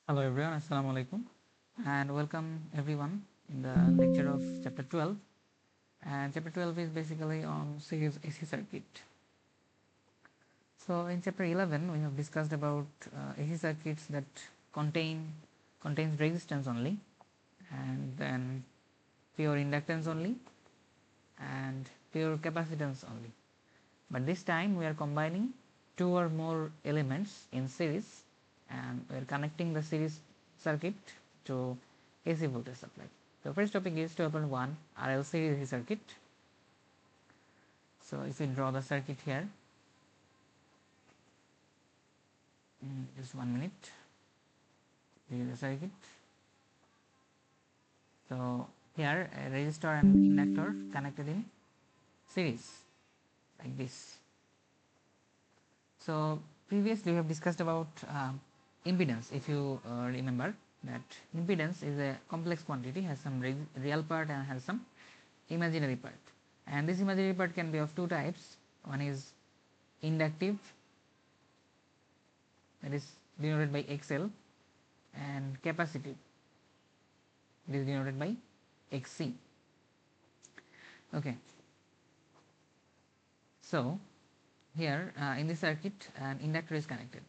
Hello everyone, Assalamu alaikum, and welcome everyone in the lecture of chapter 12. And chapter 12 is basically on series AC circuit. So in chapter 11 we have discussed about AC circuits that contains resistance only, and then pure inductance only, and pure capacitance only. But this time we are combining two or more elements in series, and we are connecting the series circuit to AC voltage supply. The first topic is to open one RL series AC circuit. So if we draw the circuit here, just 1 minute, this is the circuit. So here a resistor and inductor connected in series like this. So previously we have discussed about impedance. If you remember that impedance is a complex quantity, has some real part and has some imaginary part, and this imaginary part can be of two types. One is inductive, that is denoted by XL, and capacitive, it is denoted by XC. Okay, so here in this circuit an inductor is connected.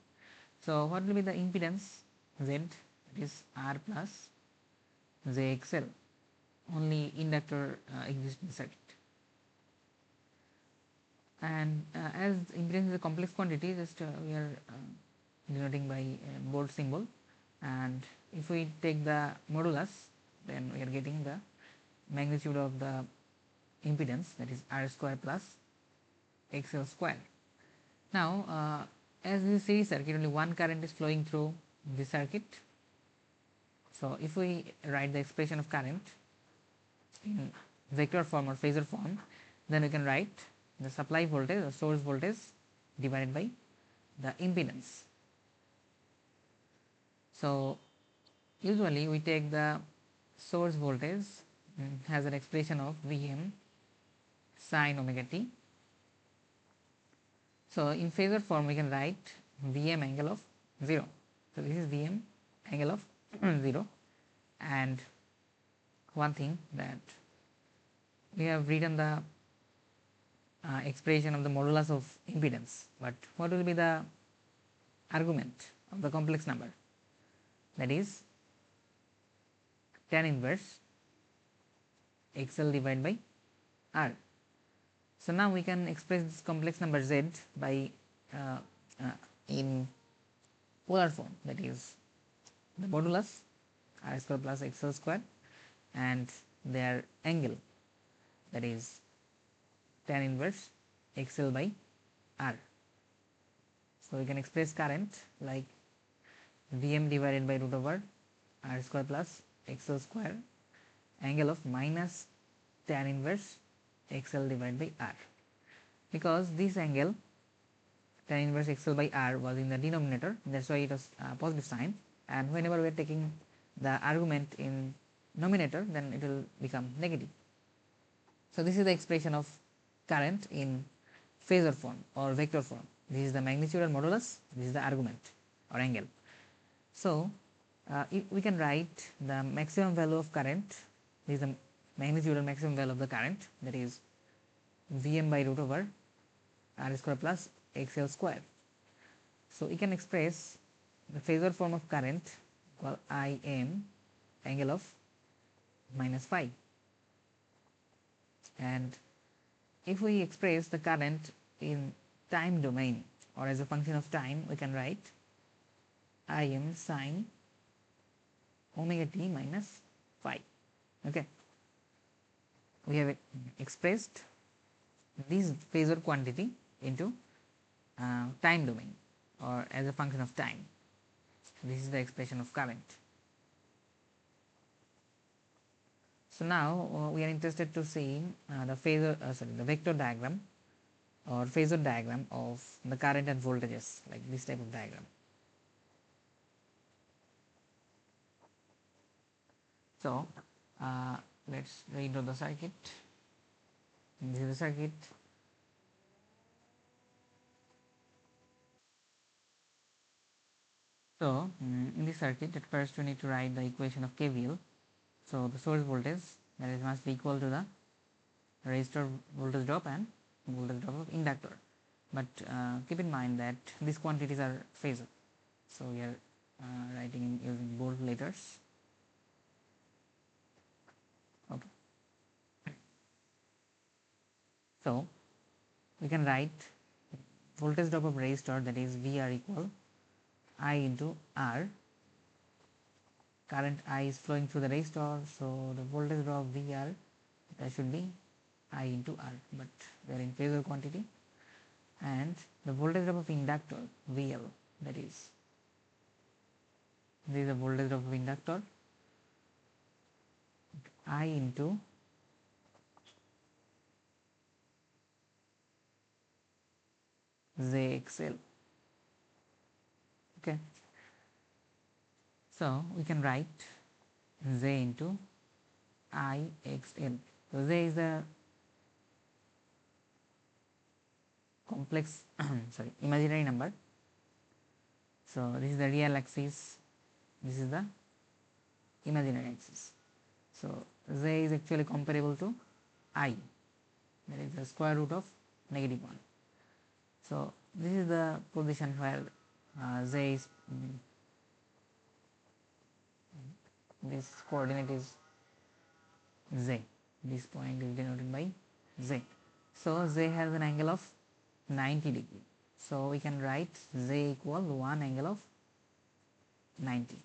So what will be the impedance? Z, it is R plus JXL. Only inductor exists in the circuit. And as impedance is a complex quantity, just we are denoting by a bold symbol, and if we take the modulus, then we are getting the magnitude of the impedance, that is R square plus XL square. Now as this series circuit, only one current is flowing through this circuit. So if we write the expression of current in vector form or phasor form, then we can write the supply voltage or source voltage divided by the impedance. So usually we take the source voltage as an expression of Vm sin omega t. So in phasor form we can write Vm angle of 0. So this is Vm angle of 0, and one thing that we have written the expression of the modulus of impedance, but what will be the argument of the complex number? That is tan inverse XL divided by R. So now we can express this complex number Z by in polar form, that is the modulus R square plus XL square and their angle, that is tan inverse XL by R. So we can express current like Vm divided by root over R square plus XL square angle of minus tan inverse XL divided by R, because this angle tan inverse XL by R was in the denominator, that's why it was positive sign, and whenever we are taking the argument in numerator, then it will become negative. So this is the expression of current in phasor form or vector form. This is the magnitude or modulus, this is the argument or angle. So we can write the maximum value of current, this is the magnitude or maximum value of the current, that is Vm by root over R square plus XL square. So we can express the phasor form of current called Im angle of minus phi, and if we express the current in time domain or as a function of time, we can write Im sin omega t minus phi. Okay, we have expressed this phasor quantity into time domain or as a function of time. This is the expression of current. So now we are interested to see the vector diagram or phasor diagram of the current and voltages, like this type of diagram. So let's redraw the circuit. This is the circuit. So in this circuit, at first we need to write the equation of KVL. So the source voltage, that is, must be equal to the resistor voltage drop and voltage drop of inductor. But keep in mind that these quantities are phasor, so we are writing in using bold letters. Okay. So we can write voltage drop of resistor, that is VR equal I into R. Current I is flowing through the resistor, so the voltage drop of VR, that should be I into R, but we are in phasor quantity. And the voltage drop of inductor VL, that is, this is the voltage drop of inductor, I into JXL. Okay, so we can write J into IXL. So J is the complex sorry, imaginary number. So this is the real axis, this is the imaginary axis. So J is actually comparable to I, that is the square root of -1. So this is the position where J is this coordinate is Z. This point is denoted by Z. So J has an angle of 90 degree. So we can write J equal 1 angle of 90.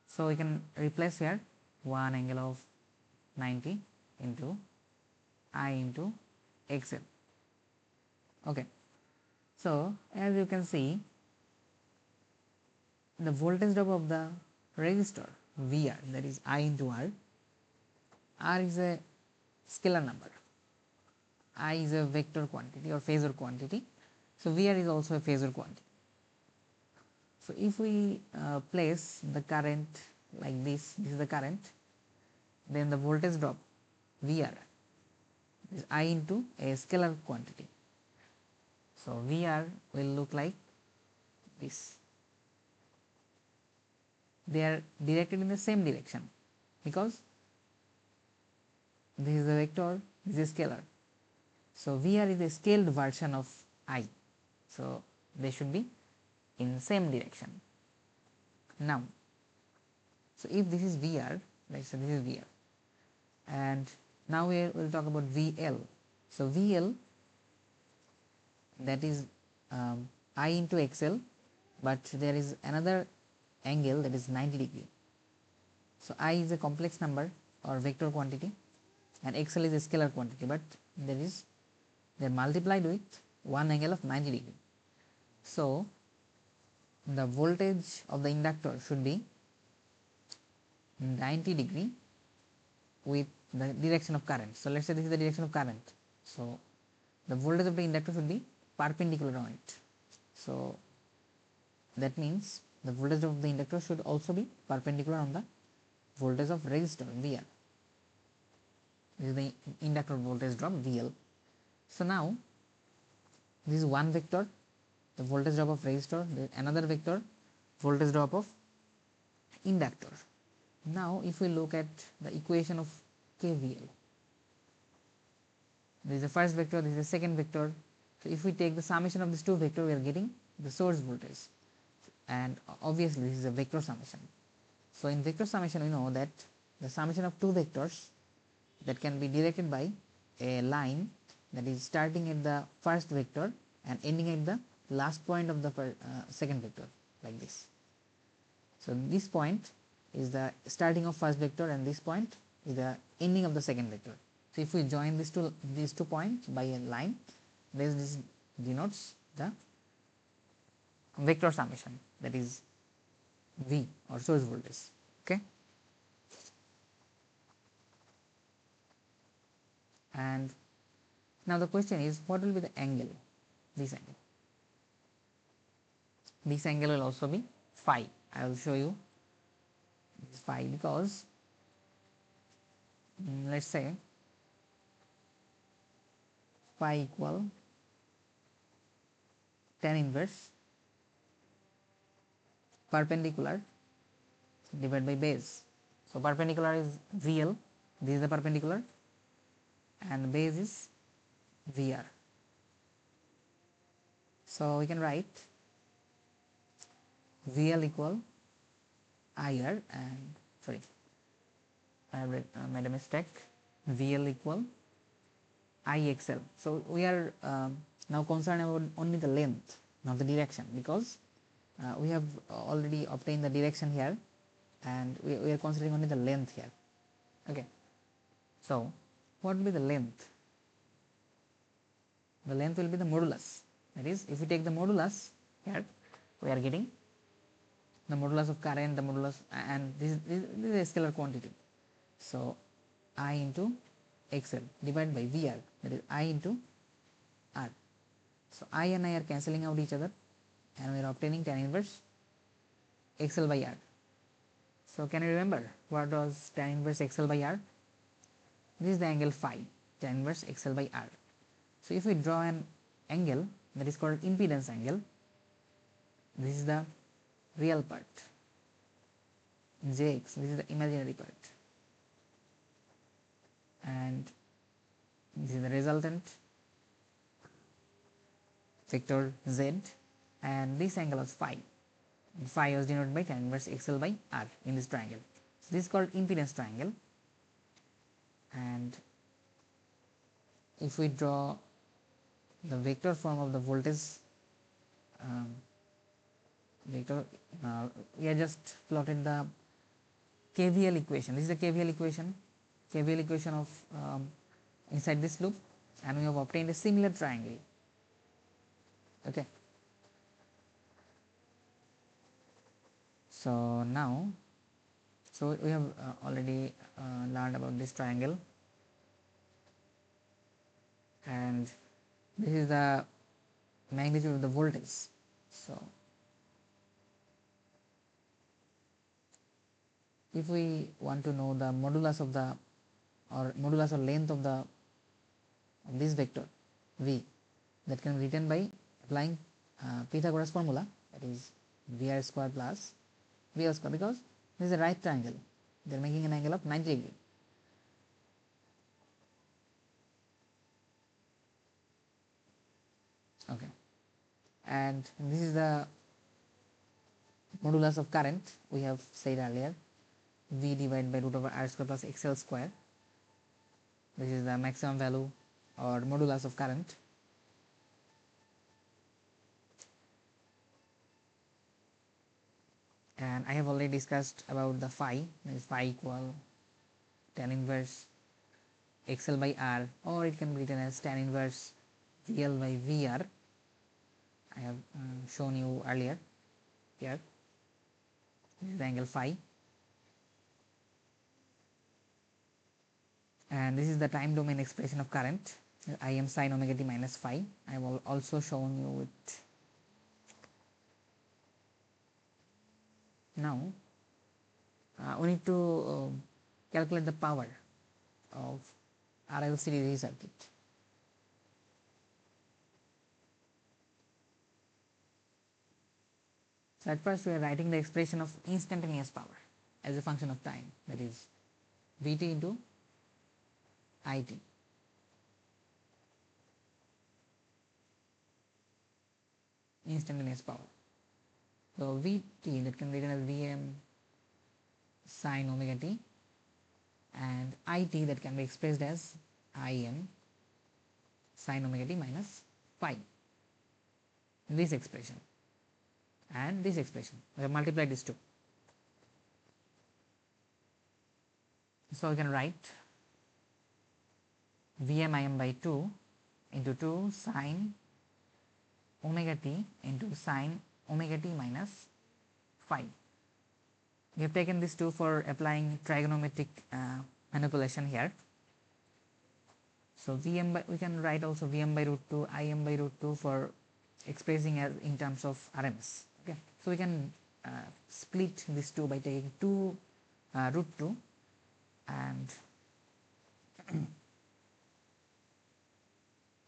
So we can replace here 1 angle of 90 into I into XL. Okay. So as you can see, the voltage drop of the resistor VR, that is I into R. R is a scalar number, I is a vector quantity or phasor quantity, so VR is also a phasor quantity. So if we place the current like this is the current, then the voltage drop VR is I into a scalar quantity. So VR will look like this. They are directed in the same direction because this is a vector, this is a scalar. So VR is a scaled version of I. So they should be in same direction. Now, so if this is VR, let's say this is VR, and now we will talk about VL. So VL, that is I into XL, but there is another angle that is 90 degree. So I is a complex number or vector quantity and XL is a scalar quantity, but they are multiplied with one angle of 90 degree. So the voltage of the inductor should be 90 degree with the direction of current. So let's say this is the direction of current. So the voltage of the inductor should be perpendicular on it. So that means the voltage of the inductor should also be perpendicular on the voltage of resistor VR. This is the inductor voltage drop VL. So now this is one vector, the voltage drop of resistor, another vector, voltage drop of inductor. Now if we look at the equation of KVL, this is the first vector, this is the second vector. So if we take the summation of these two vectors, we are getting the source voltage, and obviously this is a vector summation. So in vector summation we know that the summation of two vectors that can be directed by a line that is starting at the first vector and ending at the last point of the second vector, like this. So this point is the starting of first vector and this point is the ending of the second vector. So if we join these two points by a line, this denotes the vector summation, that is V or source voltage. Okay. And now the question is, what will be the angle? This angle. This angle will also be phi. I will show you this phi because let's say phi equal tan inverse perpendicular divided by base. So perpendicular is VL, this is the perpendicular, and base is VR. So we can write VL equal IR, and sorry, I have made a mistake. VL equal IXL. So we are now concerned about only the length, not the direction, because we have already obtained the direction here, and we are considering only the length here. Okay. So what will be the length? The length will be the modulus. That is, if we take the modulus here, we are getting the modulus of current, the modulus, and this is a scalar quantity. So I into XL divided by VR, that is I into R. So I and I are cancelling out each other, and we are obtaining tan inverse XL by R. So can you remember what was tan inverse XL by R? This is the angle phi, tan inverse XL by R. So if we draw an angle that is called impedance angle, this is the real part, Jx, this is the imaginary part, and this is the resultant vector Z, and this angle was phi. Phi was denoted by tan inverse XL by R in this triangle. So this is called impedance triangle, and if we draw the vector form of the voltage vector, we have just plotted the KVL equation. This is the KVL equation of inside this loop, and we have obtained a similar triangle. Okay. So now, so we have already learned about this triangle, and this is the magnitude of the voltage. So if we want to know the modulus of the modulus or length of this vector V, that can be written by applying Pythagoras formula, that is VR square plus VL square, because this is a right triangle, they are making an angle of 90 degree. Okay, and this is the modulus of current we have said earlier, V divided by root over R square plus XL square. This is the maximum value or modulus of current. And I have already discussed about the phi, that is phi equal tan inverse XL by R, or it can be written as tan inverse VL by VR. I have shown you earlier here. This is the angle phi, and this is the time domain expression of current, I am sin omega t minus phi. I have also shown you it. Now we need to calculate the power of RL series circuit. So at first we are writing the expression of instantaneous power as a function of time, that is Vt into It. Instantaneous power. So Vt, that can be written as Vm sin omega t, and It, that can be expressed as Im sin omega t minus phi. This expression and this expression, we have multiplied these two. So we can write Vm Im by 2 into 2 sin omega t into sin omega t minus phi. We have taken these two for applying trigonometric manipulation here. So Vm by, we can write also Vm by root 2, Im by root 2 for expressing as in terms of RMS. Okay, so we can split these two by taking 2 root 2 and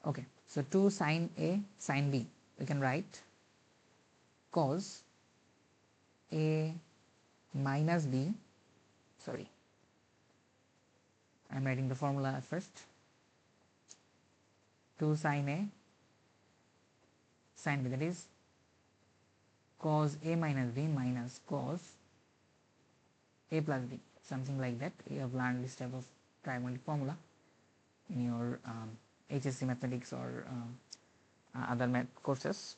okay, so 2 sin A sin B, we can write cos A minus B, sorry, I am writing the formula first, 2 sin A sin B, that is cos A minus B minus cos A plus B, something like that. You have learned this type of trigonometric formula in your HSC mathematics or other math courses.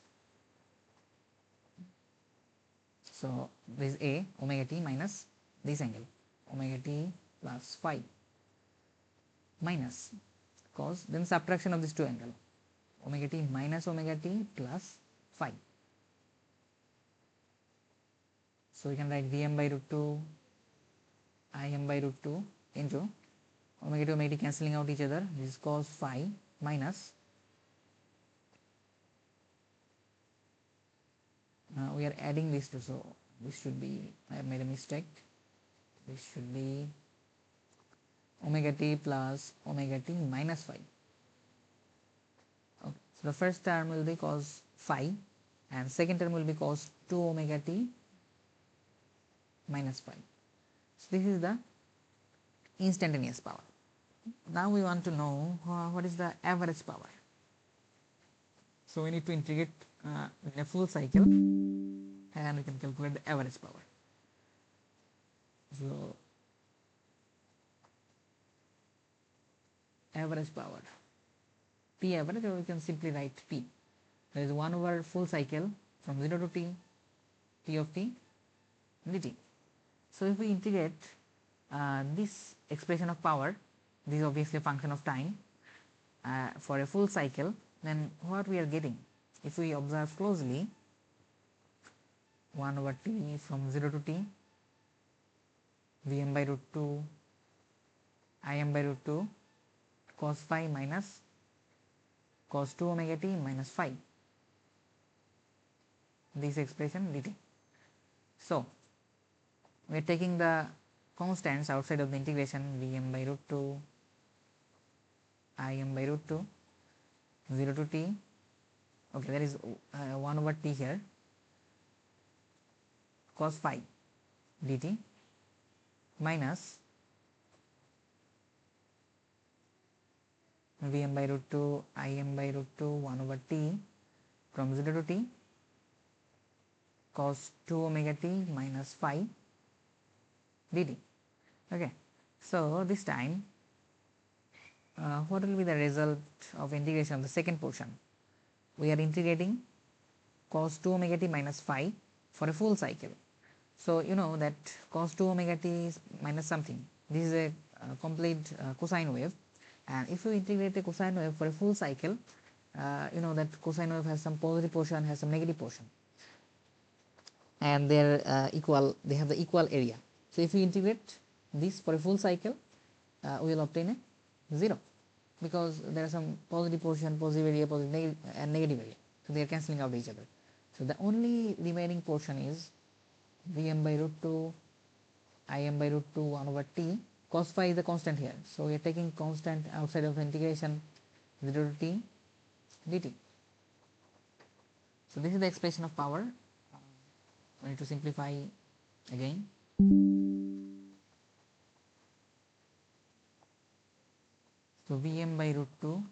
So this is A omega t minus this angle omega t plus phi minus cos, then subtraction of these two angles omega t minus omega t plus phi. So we can write Vm by root 2 Im by root 2 into omega t cancelling out each other, this is cos phi minus we are adding these two, so this should be, I have made a mistake, this should be omega t plus omega t minus phi. Okay. So the first term will be cos phi and second term will be cos 2 omega t minus phi. So this is the instantaneous power. Now we want to know what is the average power. So we need to integrate in a full cycle and we can calculate the average power. So average power, P average, or we can simply write P, that is 1 over full cycle from 0 to t, t of t dt. So if we integrate this expression of power, this is obviously a function of time for a full cycle, then what we are getting, if we observe closely, 1 over t from 0 to t, Vm by root 2 Im by root 2 cos phi minus cos 2 omega t minus phi, this expression dt. So we are taking the constants outside of the integration, Vm by root 2 Im by root 2 0 to t, okay, there is 1 over t here, cos phi dt minus Vm by root 2 Im by root 2 1 over t from 0 to t cos 2 omega t minus phi dt. Okay, so this time what will be the result of integration of the second portion? We are integrating cos 2 omega t minus phi for a full cycle. So you know that cos 2 omega t is minus something, this is a complete cosine wave, and if you integrate a cosine wave for a full cycle, you know that cosine wave has some positive portion, has some negative portion, and they are equal, they have the equal area. So if you integrate this for a full cycle, we will obtain a 0, because there are some positive portion, positive area, positive and negative area, so they are cancelling out each other. So the only remaining portion is Vm by root 2 Im by root 2 1 over t, cos phi is the constant here, so we are taking constant outside of the integration 0 to t dt. So this is the expression of power. We need to simplify again. So Vm by root 2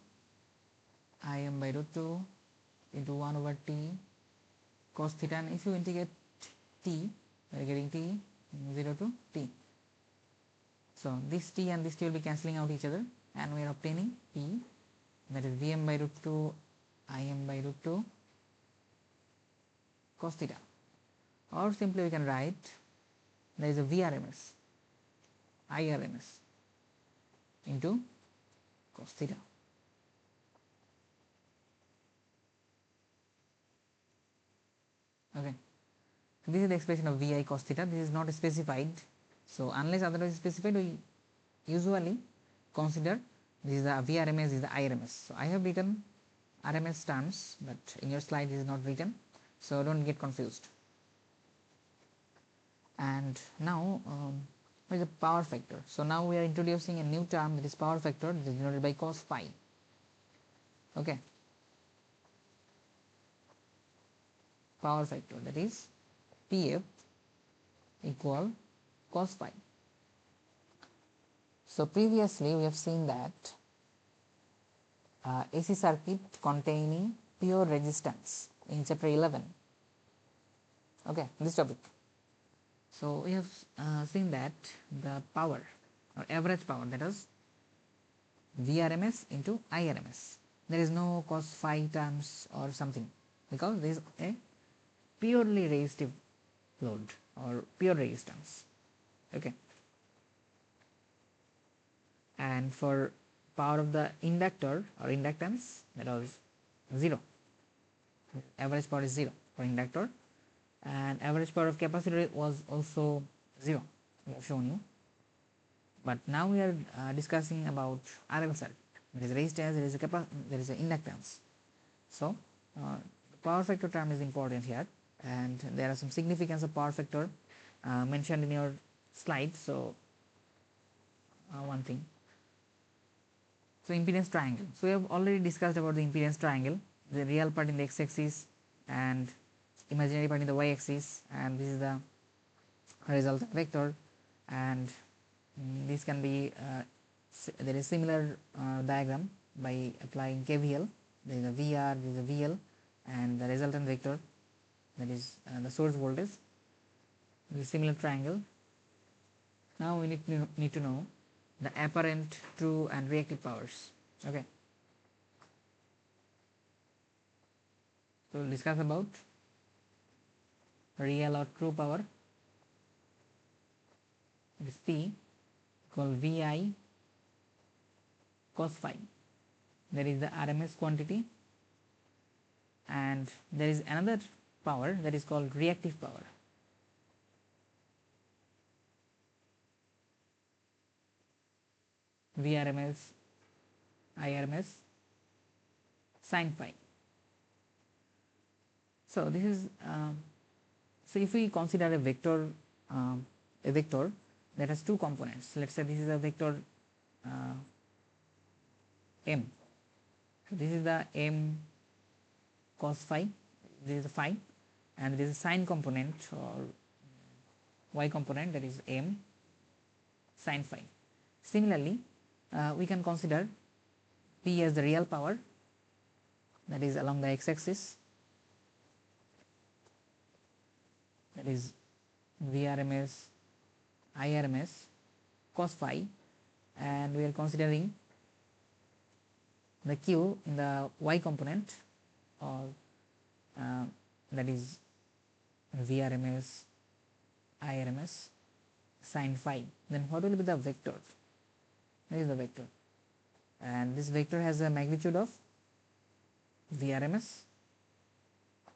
Im by root 2 into 1 over t cos theta, and if you integrate t, we are getting t 0 to t. So this t and this t will be cancelling out each other, and we are obtaining p, that is Vm by root 2 Im by root 2 cos theta, or simply we can write there is a Vrms Irms into cos theta. Okay, so this is the expression of Vi cos theta. This is not specified, so unless otherwise specified, we usually consider this is the Vrms, this is the Irms. So I have written RMS terms, but in your slide this is not written, so don't get confused. And now what is the power factor? So now we are introducing a new term, that is power factor, that is denoted by cos phi. Okay, power factor, that is PF equal cos phi. So previously we have seen that AC circuit containing pure resistance in chapter 11. Okay, this topic. So we have seen that the power or average power, that is Vrms into Irms, there is no cos phi terms or something, because this is a purely resistive load or pure resistance. Okay, and for power of the inductor or inductance, that was 0. Average power is 0 for inductor, and average power of capacitor was also 0. I have shown you. But now we are discussing about RL circuit. There is resistance, there is a inductance. So the power factor term is important here, and there are some significance of power factor mentioned in your slide. So one thing. So impedance triangle. So we have already discussed about the impedance triangle, the real part in the x-axis and imaginary part in the y-axis, and this is the resultant vector, and this can be there is similar diagram by applying KVL. There is a VR, there is a VL, and the resultant vector, that is the source voltage. This is similar triangle. Now we need to know the apparent, true, and reactive powers. Okay. So we'll discuss about real or true power. It is P equal Vi cos phi. There is the RMS quantity, and there is another power that is called reactive power. Vrms, Irms, sin phi. So this is so if we consider a vector that has two components. Let's say this is a vector m. So this is the m cos phi, this is the phi, and this is sine component or y component, that is m sin phi. Similarly, we can consider P as the real power, that is along the x-axis, that is Vrms, Irms, cos phi, and we are considering the Q in the y component, or that is Vrms, Irms, sin phi. Then what will be the vector? This is the vector, and this vector has a magnitude of Vrms,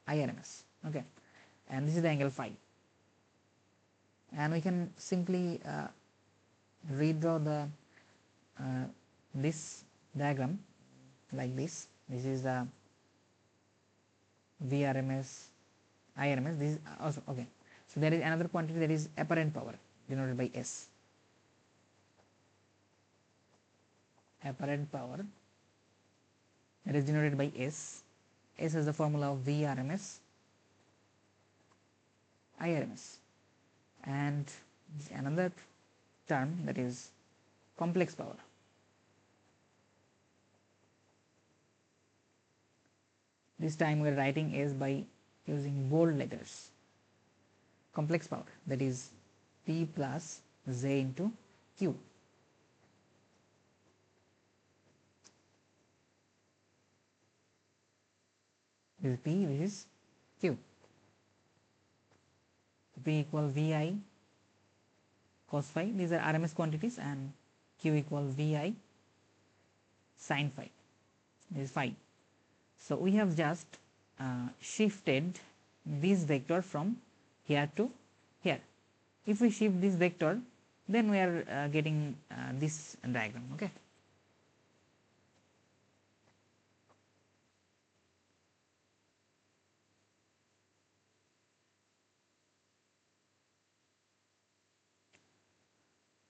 Irms. Okay, and this is the angle phi, and we can simply redraw the this diagram like this. This is the Vrms, Irms. This is also okay. So there is another quantity, that is apparent power, denoted by S. Apparent power, that is denoted by S. S is the formula of Vrms, Irms, and another term, that is complex power. This time we are writing S by using bold letters. Complex power, that is P plus J into Q. This is P, this is Q. P equal Vi cos phi, these are RMS quantities, and Q equal Vi sin phi, this is phi. So we have just shifted this vector from here to here. If we shift this vector, then we are getting this diagram. Okay.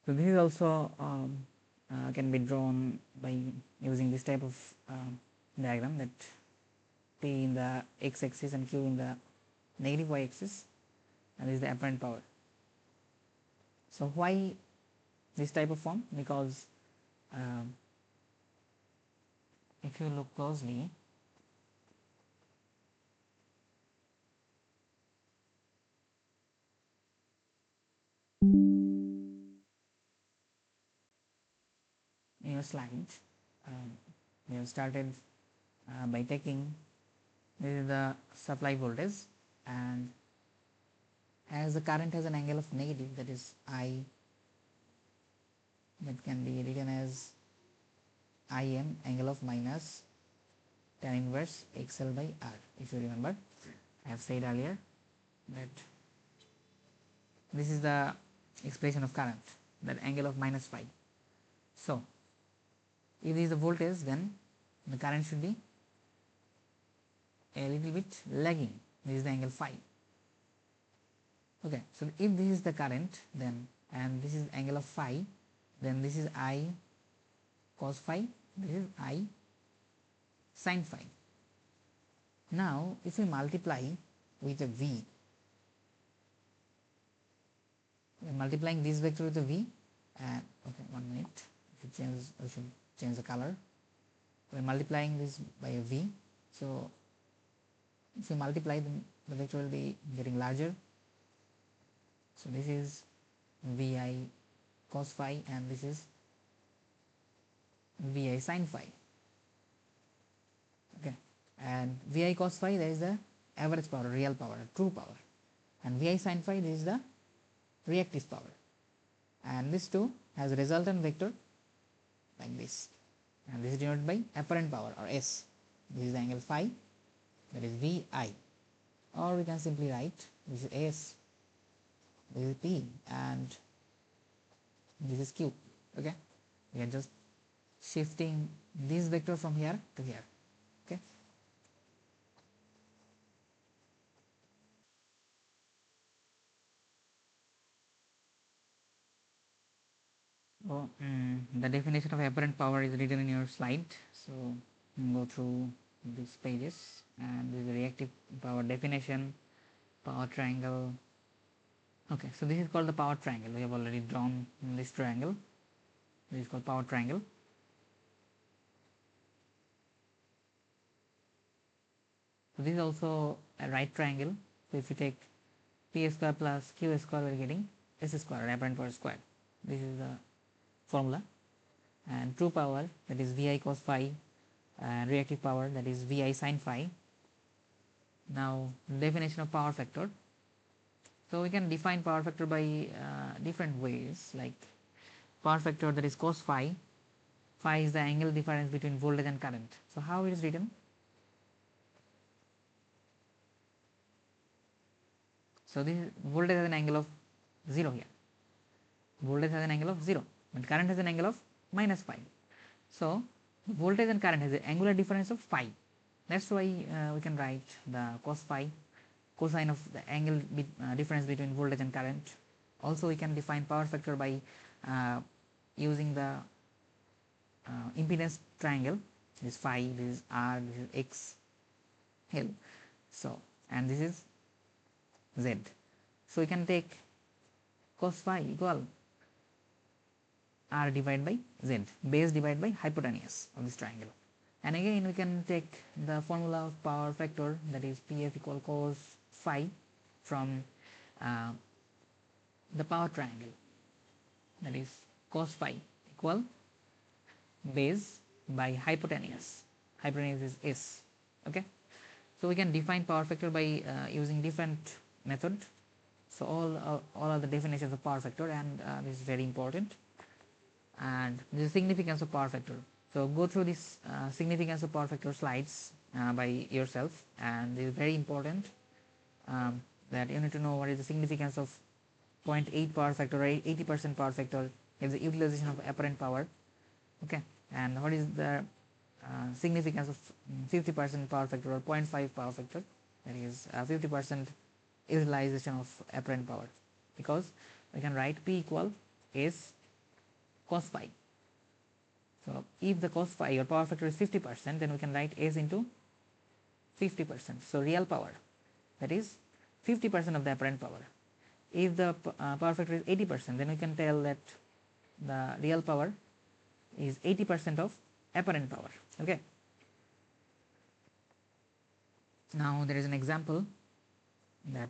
So this is also can be drawn by using this type of diagram, that P in the x-axis and Q in the negative y-axis, and this is the apparent power. So why this type of form? Because if you look closely, in your slide, we have started by taking this is the supply voltage, and as the current has an angle of negative, that is I, that can be written as Im angle of minus tan inverse XL by R. If you remember, I have said earlier that this is the expression of current, that angle of minus phi. So if this is the voltage, then the current should be a little bit lagging. This is the angle phi. Okay, so if this is the current, then and this is angle of phi, then this is I cos phi, this is I sin phi. Now if we multiply with a V, we are multiplying this vector with a V, and okay, 1 minute, we should change the color. We are multiplying this by a V, so if we multiply, then the vector will be getting larger. So this is Vi cos phi, and this is Vi sin phi. Okay, and Vi cos phi, that is the average power, real power, true power, and Vi sin phi, this is the reactive power, and this two has a resultant vector like this, and this is denoted by apparent power, or S. This is the angle phi, that is Vi, or we can simply write this is S, this is P, and this is Q. Okay, we are just shifting this vector from here to here. Okay, so the definition of apparent power is written in your slide, so go through these pages, and this is the reactive power definition, power triangle. Okay, so this is called the power triangle. We have already drawn this triangle. This is called power triangle. So this is also a right triangle. So if you take P square plus Q square, we are getting S square, apparent power square. This is the formula. And true power, that is Vi cos phi, and reactive power, that is Vi sin phi. Now definition of power factor. So we can define power factor by different ways, like power factor, that is cos phi. Phi is the angle difference between voltage and current. So how it is written? So this voltage has an angle of 0 here. Voltage has an angle of 0, but current has an angle of minus phi. So voltage and current has an angular difference of phi. That's why we can write the cos phi, cosine of the angle difference between voltage and current. Also we can define power factor by using the impedance triangle. This is phi, this is R, this is X, L. So, and this is Z. So we can take cos phi equal R divided by Z, base divided by hypotenuse of this triangle. And again we can take the formula of power factor, that is PF equal cos phi, from the power triangle, that is cos phi equal base by hypotenuse. Hypotenuse is S. Okay, so we can define power factor by using different method. So all are the definitions of power factor, and this is very important. And the significance of power factor. So go through this significance of power factor slides by yourself, and this is very important, that you need to know what is the significance of 0.8 power factor, or 80% power factor is the utilization of apparent power. Okay, and what is the significance of 50% power factor, or 0.5 power factor, that is 50% utilization of apparent power, because we can write P equal S cos phi. So if the cos phi or power factor is 50%, then we can write S into 50%. So real power, that is 50% of the apparent power. If the power factor is 80%, then we can tell that the real power is 80% of apparent power. Okay. Now there is an example that